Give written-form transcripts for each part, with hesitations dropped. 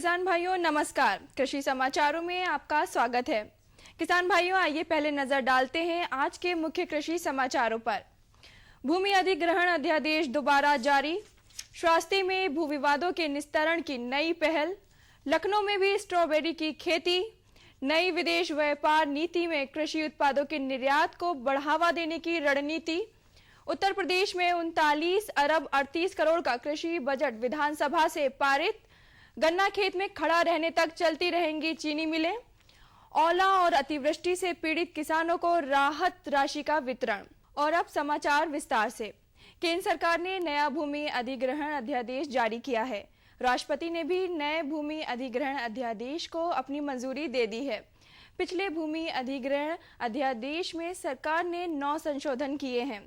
किसान भाइयों नमस्कार। कृषि समाचारों में आपका स्वागत है। किसान भाइयों आइए पहले नजर डालते हैं आज के मुख्य कृषि समाचारों पर। भूमि अधिग्रहण अध्यादेश दोबारा जारी, श्रावस्ती में भू विवादों के निस्तारण की नई पहल, लखनऊ में भी स्ट्रॉबेरी की खेती, नई विदेश व्यापार नीति में कृषि उत्पादों के निर्यात को बढ़ावा देने की रणनीति, उत्तर प्रदेश में 39 अरब 38 करोड़ का कृषि बजट विधानसभा से पारित, गन्ना खेत में खड़ा रहने तक चलती रहेंगी चीनी मिलें, ओला और अतिवृष्टि से पीड़ित किसानों को राहत राशि का वितरण। और अब समाचार विस्तार से। केंद्र सरकार ने नया भूमि अधिग्रहण अध्यादेश जारी किया है। राष्ट्रपति ने भी नए भूमि अधिग्रहण अध्यादेश को अपनी मंजूरी दे दी है। पिछले भूमि अधिग्रहण अध्यादेश में सरकार ने 9 संशोधन किए हैं।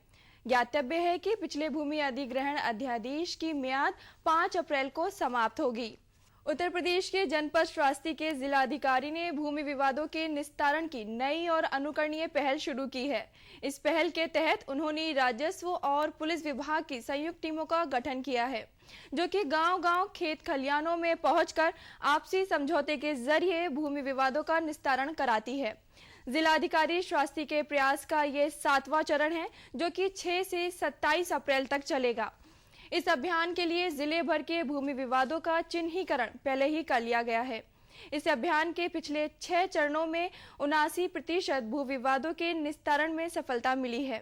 ज्ञातव्य है कि पिछले भूमि अधिग्रहण अध्यादेश की मियाद 5 अप्रैल को समाप्त होगी। उत्तर प्रदेश के जनपद श्रावस्ती के जिलाधिकारी ने भूमि विवादों के निस्तारण की नई और अनुकरणीय पहल शुरू की है। इस पहल के तहत उन्होंने राजस्व और पुलिस विभाग की संयुक्त टीमों का गठन किया है, जो कि गांव-गांव खेत खलियानों में पहुंचकर आपसी समझौते के जरिए भूमि विवादों का निस्तारण कराती है। जिलाधिकारी श्रावस्ती के प्रयास का ये 7वां चरण है, जो कि 6 से 27 अप्रैल तक चलेगा। इस अभियान के लिए जिले भर के भूमि विवादों का चिन्हीकरण पहले ही कर लिया गया है। इस अभियान के पिछले 6 चरणों में 79% भू विवादों के निस्तारण में सफलता मिली है।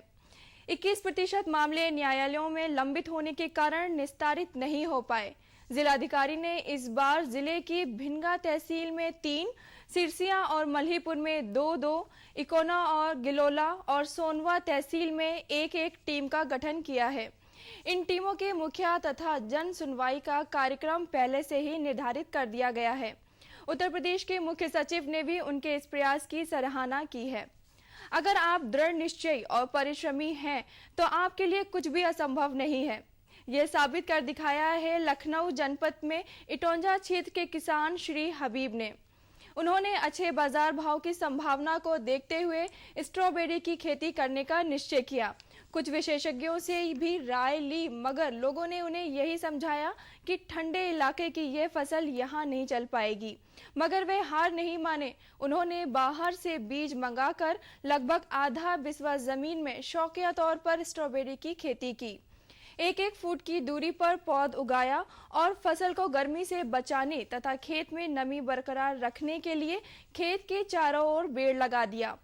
21% मामले न्यायालयों में लंबित होने के कारण निस्तारित नहीं हो पाए। जिलाधिकारी ने इस बार जिले की भिनगा तहसील में 3, सिरसिया और मल्हीपुर में 2-2, इकोना और गिलोला और सोनवा तहसील में 1-1 टीम का गठन किया है। इन टीमों के मुखिया तथा जन सुनवाई का कार्यक्रम पहले से ही निर्धारित कर दिया गया है। उत्तर प्रदेश के मुख्य सचिव ने भी उनके इस प्रयास की सराहना की है। अगर आप दृढ़ निश्चयी और परिश्रमी हैं, तो आपके लिए कुछ भी असंभव नहीं है। यह साबित कर दिखाया है लखनऊ जनपद में इटौंजा क्षेत्र के किसान श्री हबीब ने। उन्होंने अच्छे बाजार भाव की संभावना को देखते हुए स्ट्रॉबेरी की खेती करने का निश्चय किया। कुछ विशेषज्ञों से भी राय ली, मगर लोगों ने उन्हें यही समझाया कि ठंडे इलाके की यह फसल यहाँ नहीं चल पाएगी, मगर वे हार नहीं माने। उन्होंने बाहर से बीज मंगाकर लगभग आधा बिस्वा जमीन में शौकिया तौर पर स्ट्रॉबेरी की खेती की। 1-1 फुट की दूरी पर पौध उगाया और फसल को गर्मी से बचाने तथा खेत में नमी बरकरार रखने के लिए खेत के चारों ओर पेड़ लगा दिया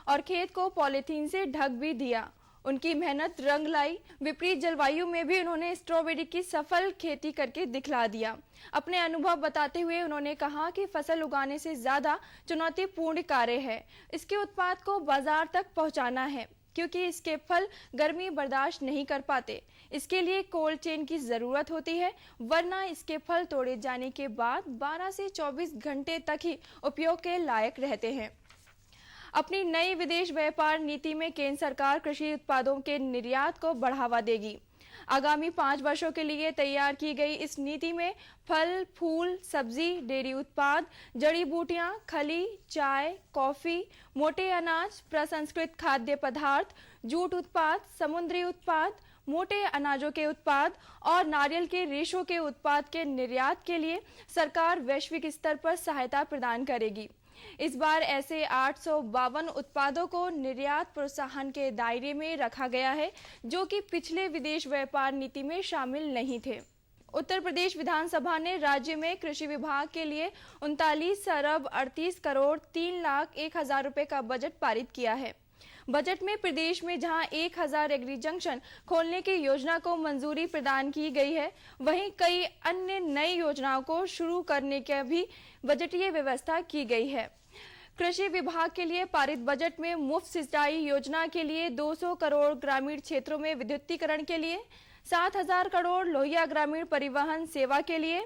और खेत को पॉलीथीन से ढक भी दिया। उनकी मेहनत रंग लाई। विपरीत जलवायु में भी उन्होंने स्ट्रॉबेरी की सफल खेती करके दिखला दिया। अपने अनुभव बताते हुए उन्होंने कहा कि फसल उगाने से ज्यादा चुनौतीपूर्ण कार्य है इसके उत्पाद को बाजार तक पहुंचाना है, क्योंकि इसके फल गर्मी बर्दाश्त नहीं कर पाते। इसके लिए कोल्ड चेन की जरूरत होती है, वरना इसके फल तोड़े जाने के बाद 12 से 24 घंटे तक ही उपयोग के लायक रहते हैं। अपनी नई विदेश व्यापार नीति में केंद्र सरकार कृषि उत्पादों के निर्यात को बढ़ावा देगी। आगामी 5 वर्षों के लिए तैयार की गई इस नीति में फल, फूल, सब्जी, डेयरी उत्पाद, जड़ी बूटियां, खली, चाय, कॉफी, मोटे अनाज, प्रसंस्कृत खाद्य पदार्थ, जूट उत्पाद, समुद्री उत्पाद, मोटे अनाजों के उत्पाद और नारियल के रेशों के उत्पाद के निर्यात के लिए सरकार वैश्विक स्तर पर सहायता प्रदान करेगी। इस बार ऐसे 852 उत्पादों को निर्यात प्रोत्साहन के दायरे में रखा गया है, जो कि पिछले विदेश व्यापार नीति में शामिल नहीं थे। उत्तर प्रदेश विधानसभा ने राज्य में कृषि विभाग के लिए 39 अरब 38 करोड़ 3 लाख 1 हजार रुपए का बजट पारित किया है। बजट में प्रदेश में जहां 1000 एग्री जंक्शन खोलने की योजना को मंजूरी प्रदान की गई है, वहीं कई अन्य नई योजनाओं को शुरू करने की भी बजटीय व्यवस्था की गई है। कृषि विभाग के लिए पारित बजट में मुफ्त सिंचाई योजना के लिए 200 करोड़, ग्रामीण क्षेत्रों में विद्युतीकरण के लिए 7000 करोड़, लोहिया ग्रामीण परिवहन सेवा के लिए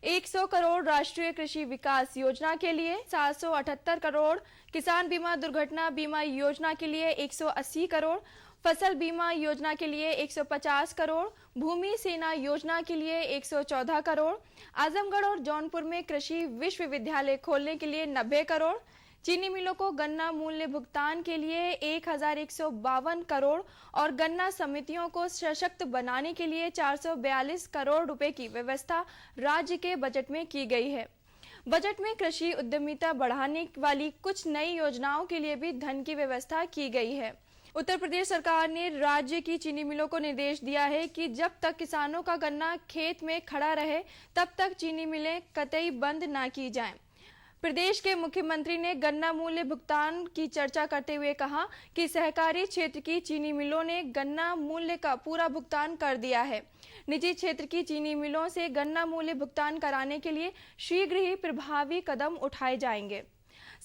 100 करोड़, राष्ट्रीय कृषि विकास योजना के लिए 778 करोड़, किसान बीमा दुर्घटना बीमा योजना के लिए 180 करोड़, फसल बीमा योजना के लिए 150 करोड़, भूमि सेना योजना के लिए 114 करोड़, आजमगढ़ और जौनपुर में कृषि विश्वविद्यालय खोलने के लिए 90 करोड़, चीनी मिलों को गन्ना मूल्य भुगतान के लिए 1152 करोड़ और गन्ना समितियों को सशक्त बनाने के लिए 442 करोड़ रुपए की व्यवस्था राज्य के बजट में की गई है। बजट में कृषि उद्यमिता बढ़ाने वाली कुछ नई योजनाओं के लिए भी धन की व्यवस्था की गई है। उत्तर प्रदेश सरकार ने राज्य की चीनी मिलों को निर्देश दिया है कि जब तक किसानों का गन्ना खेत में खड़ा रहे तब तक चीनी मिलें कतई बंद ना की जाएं। प्रदेश के मुख्यमंत्री ने गन्ना मूल्य भुगतान की चर्चा करते हुए कहा कि सहकारी क्षेत्र की चीनी मिलों ने गन्ना मूल्य का पूरा भुगतान कर दिया है। निजी क्षेत्र की चीनी मिलों से गन्ना मूल्य भुगतान कराने के लिए शीघ्र ही प्रभावी कदम उठाए जाएंगे।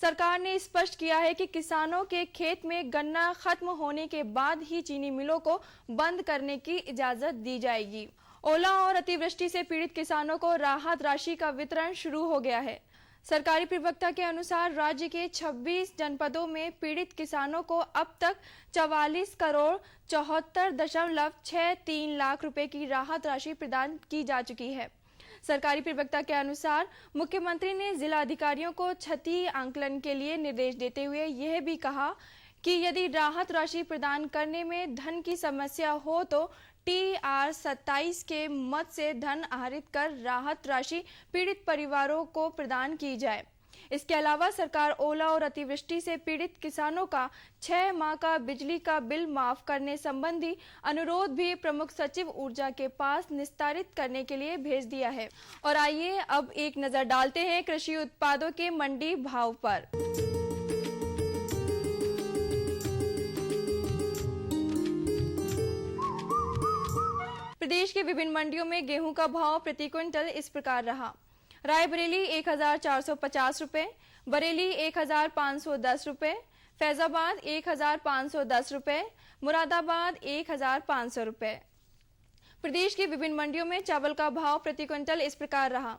सरकार ने स्पष्ट किया है कि किसानों के खेत में गन्ना खत्म होने के बाद ही चीनी मिलों को बंद करने की इजाजत दी जाएगी। ओला और अतिवृष्टि से पीड़ित किसानों को राहत राशि का वितरण शुरू हो गया है। सरकारी प्रवक्ता के अनुसार राज्य के 26 जनपदों में पीड़ित किसानों को अब तक 44 करोड़ 74.63 लाख रुपए की राहत राशि प्रदान की जा चुकी है। सरकारी प्रवक्ता के अनुसार मुख्यमंत्री ने जिला अधिकारियों को क्षति आंकलन के लिए निर्देश देते हुए यह भी कहा कि यदि राहत राशि प्रदान करने में धन की समस्या हो तो TR 27 के मद से धन आहरित कर राहत राशि पीड़ित परिवारों को प्रदान की जाए। इसके अलावा सरकार ओला और अतिवृष्टि से पीड़ित किसानों का 6 माह का बिजली का बिल माफ करने संबंधी अनुरोध भी प्रमुख सचिव ऊर्जा के पास निस्तारित करने के लिए भेज दिया है। और आइए अब एक नजर डालते हैं कृषि उत्पादों के मंडी भाव पर। प्रदेश के विभिन्न मंडियों में गेहूं का भाव प्रति क्विंटल इस प्रकार रहा। रायबरेली 1450 रुपए, बरेली 1510 रुपए, फैजाबाद 1510 रुपए, मुरादाबाद 1500 रुपए। प्रदेश की विभिन्न मंडियों में चावल का भाव प्रति क्विंटल इस प्रकार रहा।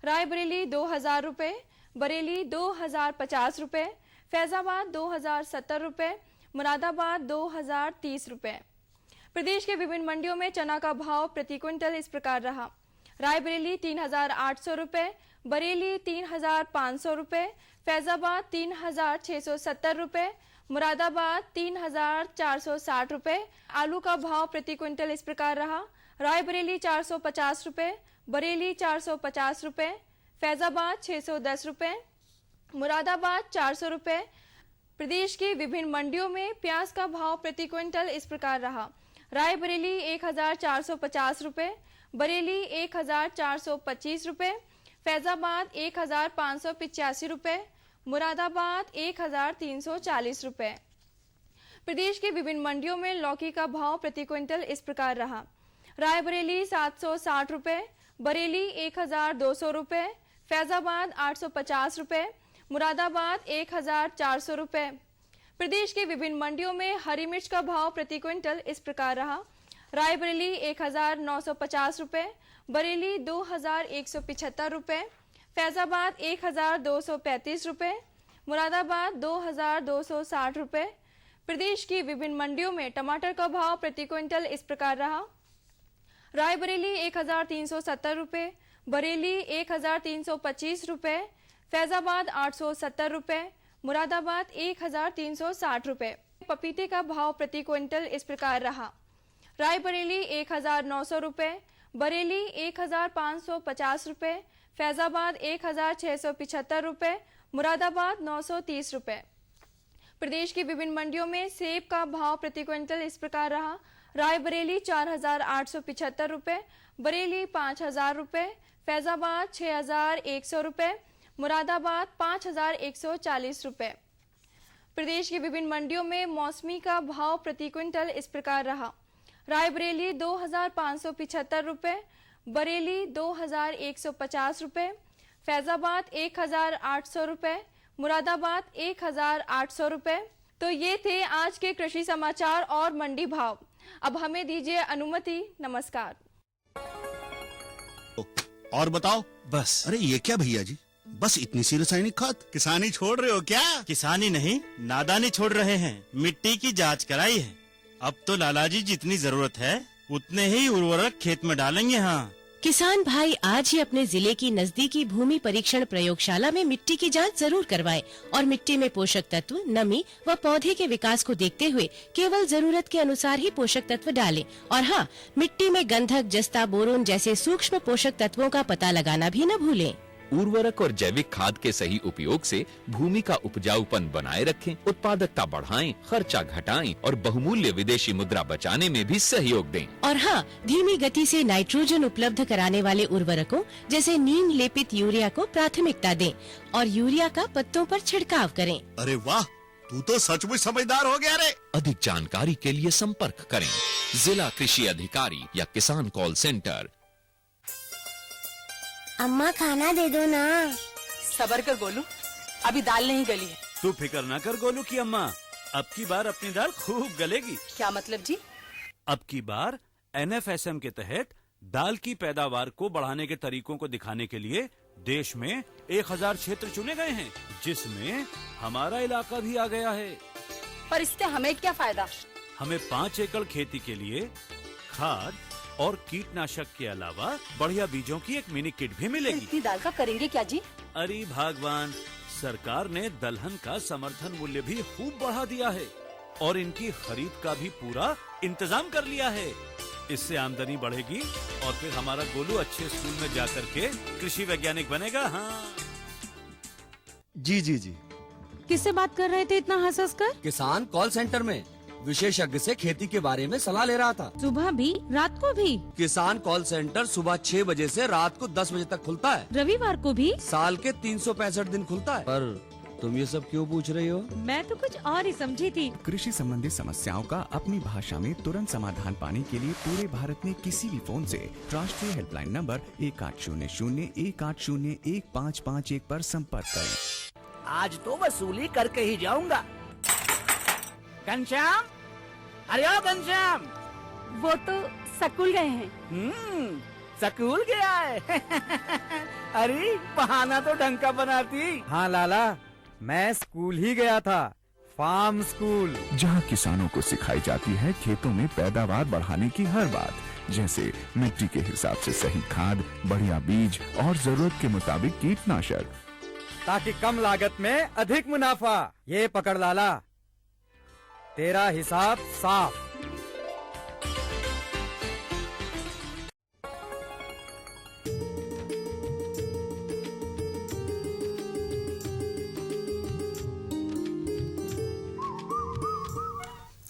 रायबरेली 2000 रुपए, बरेली 2050 रुपए, फैजाबाद 2070 रुपए, मुरादाबाद 2030 रुपए। प्रदेश के विभिन्न मंडियों में चना का भाव प्रति क्विंटल इस प्रकार रहा। रायबरेली 3800 रुपए, बरेली 3500 रुपए, फैजाबाद 3670 रुपए, मुरादाबाद 3460 रुपए। आलू का भाव प्रति क्विंटल इस प्रकार रहा। रायबरेली 450 रुपए, बरेली 450 रुपए, फैजाबाद 610 रुपए, मुरादाबाद 400 रुपए। प्रदेश की विभिन्न मंडियों में प्याज का भाव प्रति क्विंटल इस प्रकार रहा। रायबरेली 1450 रुपए, बरेली 1425 रुपए, फैजाबाद 1585 रुपए, मुरादाबाद 1340 रुपए। प्रदेश की विभिन्न मंडियों में लौकी का भाव प्रति क्विंटल इस प्रकार रहा। रायबरेली 760 रुपए, बरेली 1200 रुपए, फैजाबाद 850 रुपए, मुरादाबाद 1400 रुपए। प्रदेश की विभिन्न मंडियों में हरी मिर्च का भाव प्रति क्विंटल इस प्रकार रहा। रायबरेली 1950 रुपए, बरेली 2175 रुपए, फैजाबाद 1235 रुपए, मुरादाबाद 2260 रुपए। प्रदेश की विभिन्न मंडियों में टमाटर का भाव प्रति क्विंटल इस प्रकार रहा। रायबरेली 1370 रुपए, बरेली 1325 रुपए, फैजाबाद 870 रुपए, मुरादाबाद 1360 रुपए। पपीते का भाव प्रति क्विंटल इस प्रकार रहा। रायबरेली 1900 रुपए, बरेली 1550 रुपए, फैजाबाद 1675 रुपए, मुरादाबाद 930 रुपए। प्रदेश की विभिन्न मंडियों में सेब का भाव प्रति क्विंटल इस प्रकार रहा। रायबरेली 4875 रुपए, बरेली 5000 रुपए, फैजाबाद 6100 रुपए, मुरादाबाद 5140 रुपए। प्रदेश की विभिन्न मंडियों में मौसमी का भाव प्रति क्विंटल इस प्रकार रहा। रायबरेली 2575 रुपए, बरेली 2150 रुपए, फैजाबाद 1800 रुपए, मुरादाबाद 1800 रुपए। तो ये थे आज के कृषि समाचार और मंडी भाव। अब हमें दीजिए अनुमति। नमस्कार। और बताओ। बस। अरे ये क्या भैया जी, बस इतनी सी रासायनिक खाद? किसानी छोड़ रहे हो क्या? किसानी नहीं, नादानी छोड़ रहे हैं। मिट्टी की जांच कराई है। अब तो लालाजी जितनी जरूरत है उतने ही उर्वरक खेत में डालेंगे। हाँ, किसान भाई आज ही अपने जिले की नजदीकी भूमि परीक्षण प्रयोगशाला में मिट्टी की जांच जरूर करवाएं और मिट्टी में पोषक तत्व, नमी व पौधे के विकास को देखते हुए केवल जरूरत के अनुसार ही पोषक तत्व डालें। और हाँ, मिट्टी में गंधक, जस्ता, बोरोन जैसे सूक्ष्म पोषक तत्वों का पता लगाना भी न भूलें। उर्वरक और जैविक खाद के सही उपयोग से भूमि का उपजाऊपन बनाए रखें, उत्पादकता बढ़ाएं, खर्चा घटाएं और बहुमूल्य विदेशी मुद्रा बचाने में भी सहयोग दें। और हाँ, धीमी गति से नाइट्रोजन उपलब्ध कराने वाले उर्वरकों जैसे नीम लेपित यूरिया को प्राथमिकता दें और यूरिया का पत्तों पर छिड़काव करें। अरे वाह, तू तो सचमुच समझदार हो गया रे। अधिक जानकारी के लिए संपर्क करें जिला कृषि अधिकारी या किसान कॉल सेंटर। अम्मा खाना दे दो ना। सबर कर गोलू, अभी दाल नहीं गली है। तू फिक्र ना कर गोलू की अम्मा, अब की बार अपनी दाल खूब गलेगी। क्या मतलब जी? अब की बार NFSM के तहत दाल की पैदावार को बढ़ाने के तरीकों को दिखाने के लिए देश में 1000 क्षेत्र चुने गए हैं, जिसमें हमारा इलाका भी आ गया है। पर इससे हमें क्या फायदा? हमें 5 एकड़ खेती के लिए खाद और कीटनाशक के अलावा बढ़िया बीजों की एक मिनी किट भी मिलेगी। इतनी दाल का करेंगे क्या जी? अरे भगवान, सरकार ने दलहन का समर्थन मूल्य भी खूब बढ़ा दिया है और इनकी खरीद का भी पूरा इंतजाम कर लिया है। इससे आमदनी बढ़ेगी और फिर हमारा गोलू अच्छे स्कूल में जाकर के कृषि वैज्ञानिक बनेगा। हाँ जी जी जी। किससे बात कर रहे थे इतना हंस हंस कर? किसान कॉल सेंटर में विशेषज्ञ से खेती के बारे में सलाह ले रहा था। सुबह भी रात को भी? किसान कॉल सेंटर सुबह 6 बजे से रात को 10 बजे तक खुलता है। रविवार को भी? साल के 365 दिन खुलता है। पर तुम ये सब क्यों पूछ रही हो? मैं तो कुछ और ही समझी थी। कृषि संबंधी समस्याओं का अपनी भाषा में तुरंत समाधान पाने के लिए पूरे भारत में किसी भी फोन से राष्ट्रीय हेल्पलाइन नंबर 1800-1801-551 पर संपर्क करें। आज तो वसूली करके ही जाऊंगा। घनश्याम, अरे ओ घनश्याम। वो तो स्कूल गए हैं। स्कूल गया है। अरे बहाना तो ढंग का बनाती। हाँ लाला, मैं स्कूल ही गया था, फार्म स्कूल, जहाँ किसानों को सिखाई जाती है खेतों में पैदावार बढ़ाने की हर बात, जैसे मिट्टी के हिसाब से सही खाद, बढ़िया बीज और जरूरत के मुताबिक कीटनाशक, ताकि कम लागत में अधिक मुनाफा। ये पकड़ लाला, तेरा हिसाब साफ।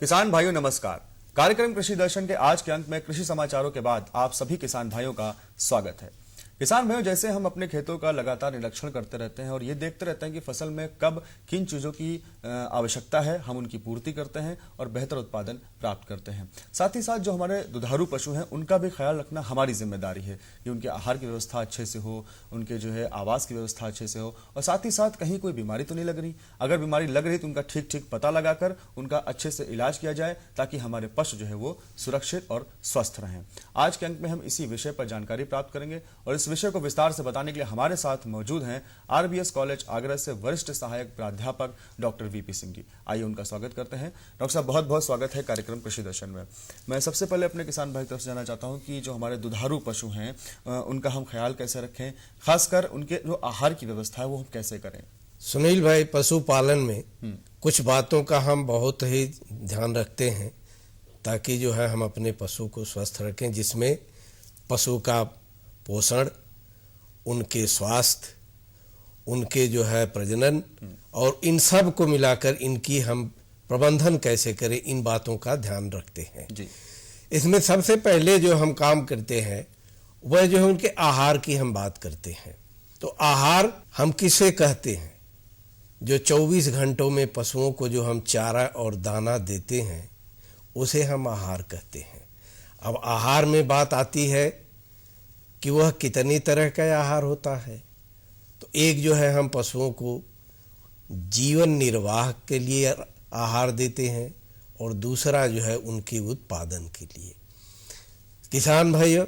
किसान भाइयों नमस्कार। कार्यक्रम कृषि दर्शन के आज के अंत में कृषि समाचारों के बाद आप सभी किसान भाइयों का स्वागत है। किसान भाइयों, जैसे हम अपने खेतों का लगातार निरीक्षण करते रहते हैं और ये देखते रहते हैं कि फसल में कब किन चीज़ों की आवश्यकता है, हम उनकी पूर्ति करते हैं और बेहतर उत्पादन प्राप्त करते हैं। साथ ही साथ जो हमारे दुधारू पशु हैं उनका भी ख्याल रखना हमारी जिम्मेदारी है कि उनके आहार की व्यवस्था अच्छे से हो, उनके जो है आवास की व्यवस्था अच्छे से हो और साथ ही साथ कहीं कोई बीमारी तो नहीं लग रही। अगर बीमारी लग रही तो उनका ठीक ठीक पता लगाकर उनका अच्छे से इलाज किया जाए ताकि हमारे पशु जो है वो सुरक्षित और स्वस्थ रहें। आज के अंक में हम इसी विषय पर जानकारी प्राप्त करेंगे और इस विषय को विस्तार से बताने के लिए हमारे साथ मौजूद हैं RBS कॉलेज आगरा से वरिष्ठ सहायक प्राध्यापक डॉक्टर VP सिंह जी। आइए उनका स्वागत करते हैं। डॉक्टर साहब, बहुत बहुत स्वागत है कार्यक्रम कृषि दर्शन में। मैं सबसे पहले अपने किसान भाई की तरफ से जानना चाहता हूं कि जो हमारे दुधारू पशु हैं उनका हम ख्याल कैसे रखें, खासकर उनके जो आहार की व्यवस्था है वो हम कैसे करें। सुनील भाई, पशुपालन में कुछ बातों का हम बहुत ही ध्यान रखते हैं ताकि जो है हम अपने पशु को स्वस्थ रखें, जिसमें पशु का पोषण, उनके स्वास्थ्य, उनके जो है प्रजनन और इन सब को मिलाकर इनकी हम प्रबंधन कैसे करें, इन बातों का ध्यान रखते हैं जी। इसमें सबसे पहले जो हम काम करते हैं वह जो है उनके आहार की हम बात करते हैं। तो आहार हम किसे कहते हैं? जो 24 घंटों में पशुओं को जो हम चारा और दाना देते हैं उसे हम आहार कहते हैं। अब आहार में बात आती है कि वह कितनी तरह का आहार होता है। तो एक जो है हम पशुओं को जीवन निर्वाह के लिए आहार देते हैं और दूसरा जो है उनके उत्पादन के लिए। किसान भाइयों,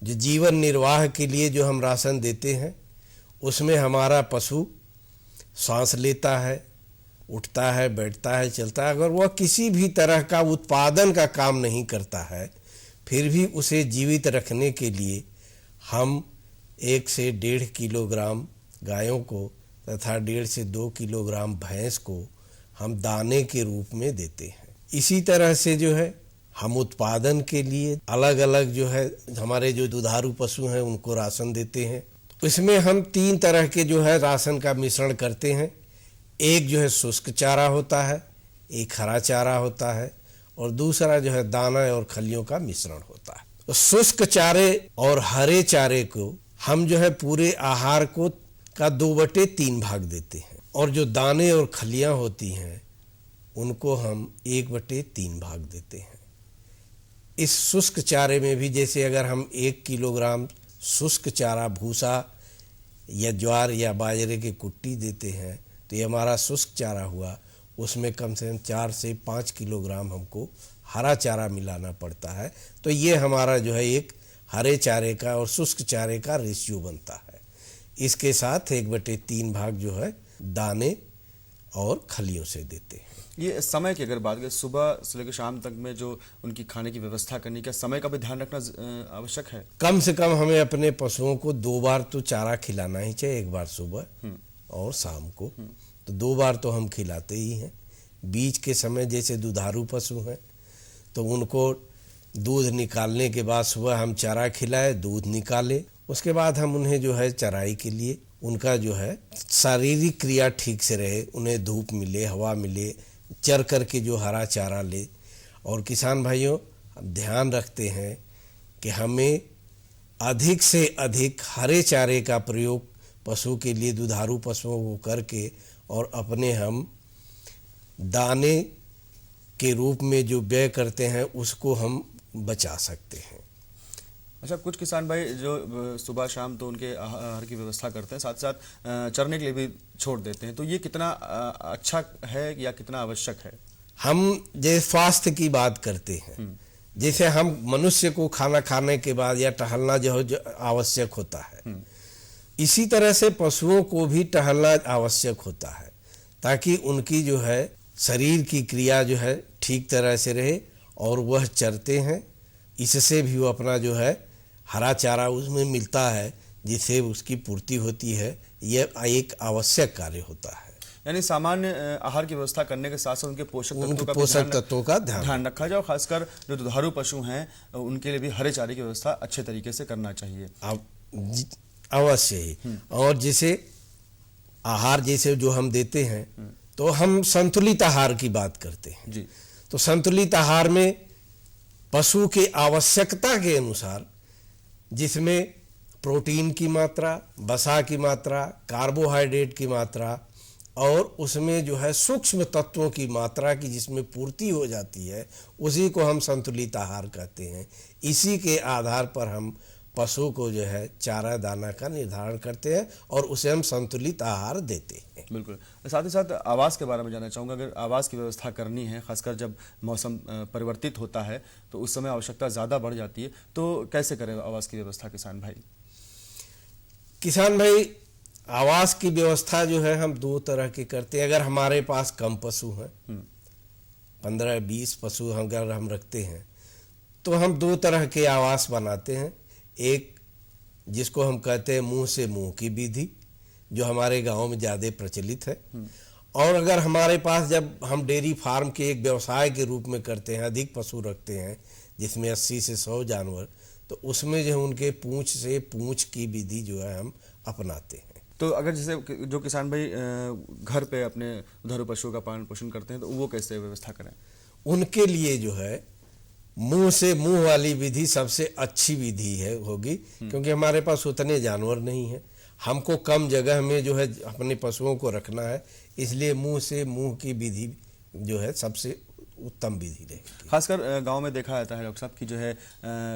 जो जीवन निर्वाह के लिए जो हम राशन देते हैं उसमें हमारा पशु सांस लेता है, उठता है, बैठता है, चलता है। अगर वह किसी भी तरह का उत्पादन का काम नहीं करता है फिर भी उसे जीवित रखने के लिए हम 1 से 1.5 किलोग्राम गायों को तथा 1.5 से 2 किलोग्राम भैंस को हम दाने के रूप में देते हैं। इसी तरह से जो है हम उत्पादन के लिए अलग अलग जो है हमारे जो दुधारू पशु हैं उनको राशन देते हैं। इसमें हम 3 तरह के जो है राशन का मिश्रण करते हैं। एक जो है शुष्क चारा होता है, एक हरा चारा होता है, और दूसरा जो है दाना और खलियों का मिश्रण होता है। तो शुष्क चारे और हरे चारे को हम जो है पूरे आहार को का 2/3 भाग देते हैं, और जो दाने और खलियां होती हैं उनको हम 1/3 भाग देते हैं। इस शुष्क चारे में भी जैसे अगर हम 1 किलोग्राम शुष्क चारा भूसा या ज्वार या बाजरे की कुट्टी देते हैं तो ये हमारा शुष्क चारा हुआ। उसमें कम से कम 4 से 5 किलोग्राम हमको हरा चारा मिलाना पड़ता है। तो ये हमारा जो है एक हरे चारे का और शुष्क चारे का रेशियो बनता है। इसके साथ 1/3 भाग जो है दाने और खलियों से देते हैं। ये समय की अगर बात करें, सुबह से लेकर शाम तक में जो उनकी खाने की व्यवस्था करने का समय का भी ध्यान रखना आवश्यक है। कम से कम हमें अपने पशुओं को 2 बार तो चारा खिलाना ही चाहिए, 1 बार सुबह और शाम को। तो 2 बार तो हम खिलाते ही हैं। बीच के समय जैसे दुधारू पशु हैं तो उनको दूध निकालने के बाद सुबह हम चारा खिलाए, दूध निकाले, उसके बाद हम उन्हें जो है चराई के लिए उनका जो है शारीरिक क्रिया ठीक से रहे, उन्हें धूप मिले, हवा मिले, चर करके जो हरा चारा ले। और किसान भाइयों, ध्यान रखते हैं कि हमें अधिक से अधिक हरे चारे का प्रयोग पशु के लिए, दुधारू पशुओं को करके, और अपने हम दाने के रूप में जो व्यय करते हैं उसको हम बचा सकते हैं। अच्छा, कुछ किसान भाई जो सुबह शाम तो उनके आहार की व्यवस्था करते हैं, साथ साथ चरने के लिए भी छोड़ देते हैं, तो ये कितना अच्छा है या कितना आवश्यक है? हम जैसे स्वास्थ्य की बात करते हैं, जैसे हम मनुष्य को खाना खाने के बाद या टहलना जो आवश्यक होता है, इसी तरह से पशुओं को भी टहलना आवश्यक होता है ताकि उनकी जो है शरीर की क्रिया जो है ठीक तरह से रहे और वह चरते हैं। इससे भी वो अपना जो है हरा चारा उसमें मिलता है जिससे उसकी पूर्ति होती है। यह एक आवश्यक कार्य होता है। यानी सामान्य आहार की व्यवस्था करने के साथ साथ उनके पोषक तत्वों का ध्यान रखा जाए, और खासकर जो दुधारू पशु हैं उनके लिए भी हरे चारे की व्यवस्था अच्छे तरीके से करना चाहिए। अवश्य ही। और जैसे आहार जैसे जो हम देते हैं तो हम संतुलित आहार की बात करते हैं जी। तो संतुलित आहार में पशु के आवश्यकता के अनुसार, जिसमें प्रोटीन की मात्रा, वसा की मात्रा, कार्बोहाइड्रेट की मात्रा और उसमें जो है सूक्ष्म तत्वों की मात्रा की जिसमें पूर्ति हो जाती है, उसी को हम संतुलित आहार कहते हैं। इसी के आधार पर हम पशु को जो है चारा दाना का निर्धारण करते हैं और उसे हम संतुलित आहार देते हैं। बिल्कुल। साथ ही साथ आवास के बारे में जानना चाहूँगा। अगर आवास की व्यवस्था करनी है, खासकर जब मौसम परिवर्तित होता है तो उस समय आवश्यकता ज़्यादा बढ़ जाती है, तो कैसे करें आवास की व्यवस्था किसान भाई? किसान भाई, आवास की व्यवस्था जो है हम 2 तरह की करते हैं। अगर हमारे पास कम पशु हैं, 15-20 पशु अगर हम रखते हैं तो हम 2 तरह के आवास बनाते हैं। एक जिसको हम कहते हैं मुंह से मुंह की विधि, जो हमारे गांव में ज़्यादा प्रचलित है। और अगर हमारे पास जब हम डेयरी फार्म के एक व्यवसाय के रूप में करते हैं, अधिक पशु रखते हैं जिसमें 80 से 100 जानवर, तो उसमें जो उनके पूंछ से पूंछ की विधि जो है हम अपनाते हैं। तो अगर जैसे जो किसान भाई घर पे अपने दुधारू पशुओं का पालन पोषण करते हैं तो वो कैसे व्यवस्था करें? उनके लिए जो है मुंह से मुंह वाली विधि सबसे अच्छी विधि है होगी, क्योंकि हमारे पास उतने जानवर नहीं हैं, हमको कम जगह में जो है अपने पशुओं को रखना है, इसलिए मुंह से मुंह की विधि जो है सबसे उत्तम विधि रहेगी। खासकर गांव में देखा जाता है डॉक्टर साहब कि जो है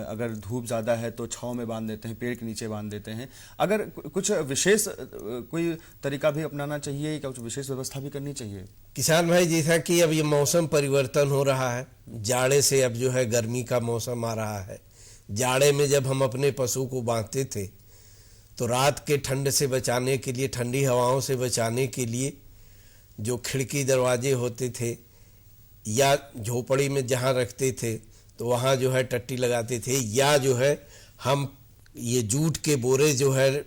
अगर धूप ज़्यादा है तो छांव में बांध देते हैं, पेड़ के नीचे बांध देते हैं। अगर कुछ विशेष कोई तरीका भी अपनाना चाहिए या कुछ विशेष व्यवस्था भी करनी चाहिए? किसान भाई, जैसा कि अब ये मौसम परिवर्तन हो रहा है, जाड़े से अब जो है गर्मी का मौसम आ रहा है। जाड़े में जब हम अपने पशु को बांधते थे तो रात के ठंड से बचाने के लिए, ठंडी हवाओं से बचाने के लिए जो खिड़की दरवाजे होते थे या झोपड़ी में जहाँ रखते थे तो वहाँ जो है टट्टी लगाते थे, या जो है हम ये जूट के बोरे जो है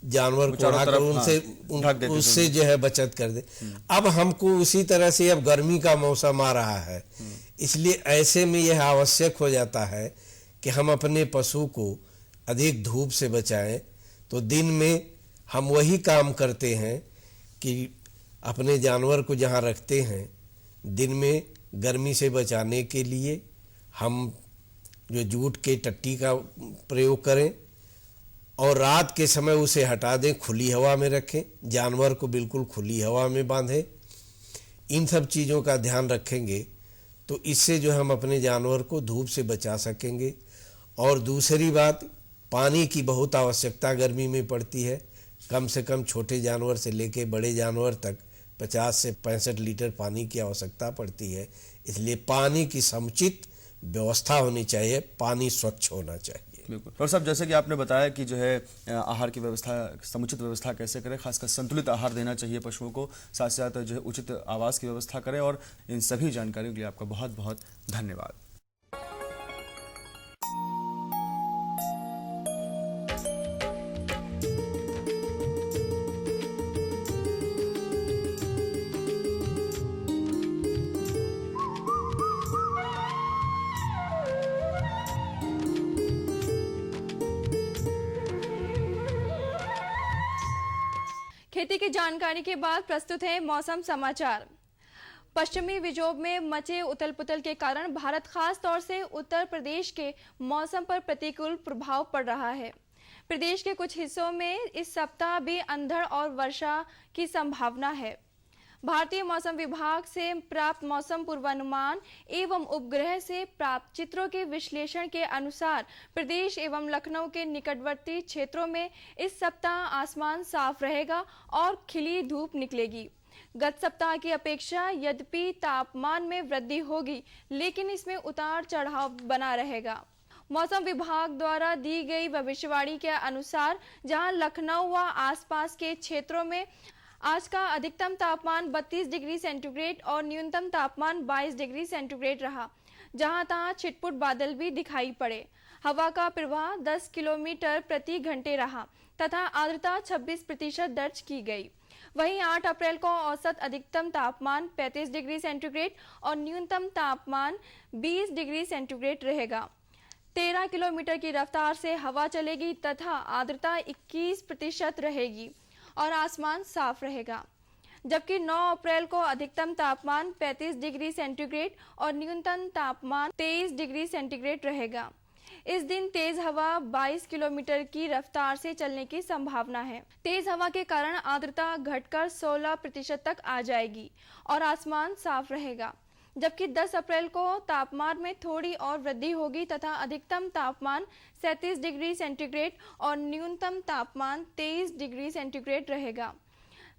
जानवर को उनसे उससे जो है बचत कर दे। अब हमको उसी तरह से अब गर्मी का मौसम आ रहा है, इसलिए ऐसे में यह आवश्यक हो जाता है कि हम अपने पशु को अधिक धूप से बचाएं, तो दिन में हम वही काम करते हैं कि अपने जानवर को जहाँ रखते हैं, दिन में गर्मी से बचाने के लिए हम जो जूट के टट्टी का प्रयोग करें और रात के समय उसे हटा दें, खुली हवा में रखें, जानवर को बिल्कुल खुली हवा में बांधें। इन सब चीज़ों का ध्यान रखेंगे तो इससे जो हम अपने जानवर को धूप से बचा सकेंगे। और दूसरी बात, पानी की बहुत आवश्यकता गर्मी में पड़ती है। कम से कम छोटे जानवर से लेके बड़े जानवर तक 50 से 65 लीटर पानी की आवश्यकता पड़ती है। इसलिए पानी की समुचित व्यवस्था होनी चाहिए, पानी स्वच्छ होना चाहिए। बिल्कुल। और साहब, जैसे कि आपने बताया कि जो है आहार की व्यवस्था, समुचित व्यवस्था कैसे करें, खासकर संतुलित आहार देना चाहिए पशुओं को, साथ साथ जो है उचित आवास की व्यवस्था करें। और इन सभी जानकारियों के लिए आपका बहुत बहुत धन्यवाद। खेती की जानकारी के बाद प्रस्तुत है मौसम समाचार। पश्चिमी विक्षोभ में मचे उथल पुथल के कारण भारत खास तौर से उत्तर प्रदेश के मौसम पर प्रतिकूल प्रभाव पड़ रहा है। प्रदेश के कुछ हिस्सों में इस सप्ताह भी अंधड़ और वर्षा की संभावना है। भारतीय मौसम विभाग से प्राप्त मौसम पूर्वानुमान एवं उपग्रह से प्राप्त चित्रों के विश्लेषण के अनुसार प्रदेश एवं लखनऊ के निकटवर्ती क्षेत्रों में इस सप्ताह आसमान साफ रहेगा और खिली धूप निकलेगी। गत सप्ताह की अपेक्षा यद्यपि तापमान में वृद्धि होगी, लेकिन इसमें उतार चढ़ाव बना रहेगा। मौसम विभाग द्वारा दी गई भविष्यवाणी के अनुसार जहां लखनऊ व आसपास के क्षेत्रों में आज का अधिकतम तापमान 32 डिग्री सेंटीग्रेड और न्यूनतम तापमान 22 डिग्री सेंटीग्रेड रहा, जहां तहां छिटपुट बादल भी दिखाई पड़े। हवा का प्रवाह 10 किलोमीटर प्रति घंटे रहा तथा आर्द्रता 26% दर्ज की गई। वहीं 8 अप्रैल को औसत अधिकतम तापमान 35 डिग्री सेंटीग्रेड और न्यूनतम तापमान 20 डिग्री सेंटीग्रेड रहेगा। 13 किलोमीटर की रफ्तार से हवा चलेगी तथा आर्द्रता 21% रहेगी और आसमान साफ रहेगा। जबकि 9 अप्रैल को अधिकतम तापमान 35 डिग्री सेंटीग्रेड और न्यूनतम तापमान 23 डिग्री सेंटीग्रेड रहेगा। इस दिन तेज हवा 22 किलोमीटर की रफ्तार से चलने की संभावना है। तेज हवा के कारण आर्द्रता घटकर 16% तक आ जाएगी और आसमान साफ रहेगा। जबकि 10 अप्रैल को तापमान में थोड़ी और वृद्धि होगी तथा अधिकतम तापमान 37 डिग्री सेंटीग्रेड और न्यूनतम तापमान 23 डिग्री सेंटीग्रेड रहेगा।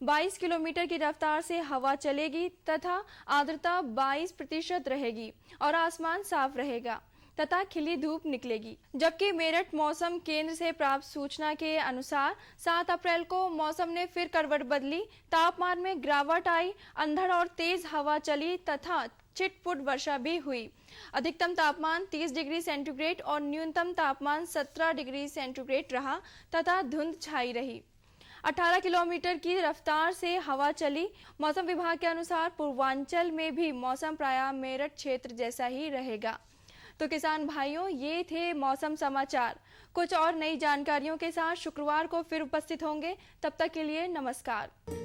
22 किलोमीटर की रफ्तार से हवा चलेगी तथा आर्द्रता 22% रहेगी और आसमान साफ रहेगा तथा खिली धूप निकलेगी। जबकि मेरठ मौसम केंद्र से प्राप्त सूचना के अनुसार 7 अप्रैल को मौसम ने फिर करवट बदली, तापमान में गिरावट आई, अंधड़ और तेज हवा चली तथा छिटपुट वर्षा भी हुई। अधिकतम तापमान 30 डिग्री सेंटीग्रेड और न्यूनतम तापमान 17 डिग्री सेंटीग्रेड रहा तथा धुंध छाई रही। 18 किलोमीटर की रफ्तार से हवा चली। मौसम विभाग के अनुसार पूर्वांचल में भी मौसम प्रायः मेरठ क्षेत्र जैसा ही रहेगा। तो किसान भाइयों, ये थे मौसम समाचार। कुछ और नई जानकारियों के साथ शुक्रवार को फिर उपस्थित होंगे। तब तक के लिए नमस्कार।